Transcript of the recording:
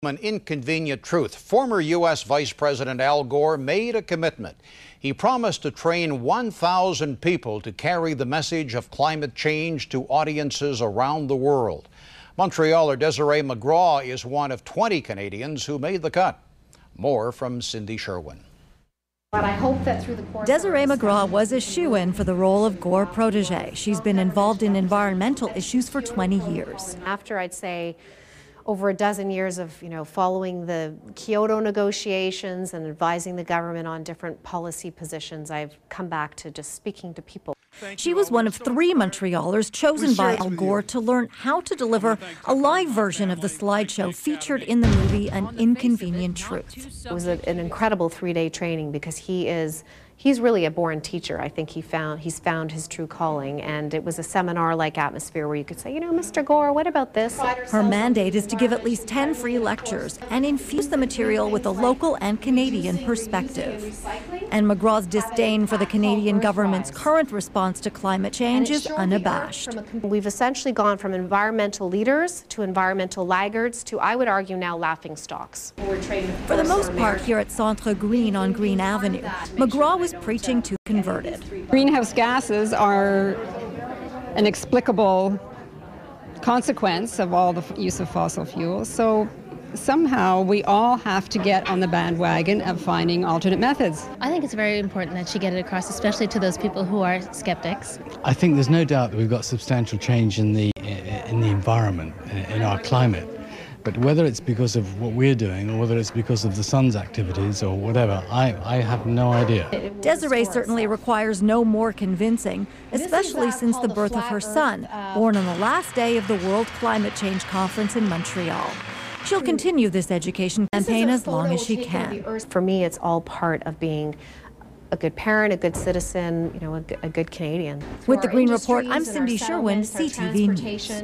An inconvenient truth. Former U.S. Vice President Al Gore made a commitment. He promised to train 1,000 people to carry the message of climate change to audiences around the world. Montrealer Desiree McGraw is one of 20 Canadians who made the cut. More from Cindy Sherwin. But I hope that through the course Desiree McGraw was a shoo-in for the role of Gore protege. She's been involved in environmental issues for 20 years. After, I'd say, over a dozen years of, following the Kyoto negotiations and advising the government on different policy positions, I've come back to just speaking to people. She was one of 3 Montrealers chosen by Al Gore to learn how to deliver a live version of the slideshow featured in the movie An Inconvenient Truth. It was an incredible 3-day training because he's really a born teacher. I think he's found his true calling, and it was a seminar-like atmosphere where you could say, Mr. Gore, what about this? Her mandate is to give at least 10 free lectures and infuse the material with a local and Canadian perspective. And McGraw's disdain for the Canadian government's current response to climate change is unabashed. We've essentially gone from environmental leaders to environmental laggards to, I would argue now, laughingstocks. For the most part, here at Centre Greene on Greene Avenue, McGraw was preaching to converted. Greenhouse gases are an inexplicable consequence of all the use of fossil fuels. So somehow we all have to get on the bandwagon of finding alternate methods. I think it's very important that she get it across, especially to those people who are skeptics. I think there's no doubt that we've got substantial change in the environment, in our climate. But whether it's because of what we're doing or whether it's because of the sun's activities or whatever, I have no idea. Desiree certainly requires no more convincing, especially since the birth of her son, born on the last day of the World Climate Change Conference in Montreal. She'll continue this education campaign as long as she can. For me, it's all part of being a good parent, a good citizen, a good Canadian. With the Greene Report, I'm Cindy Sherwin, CTV News.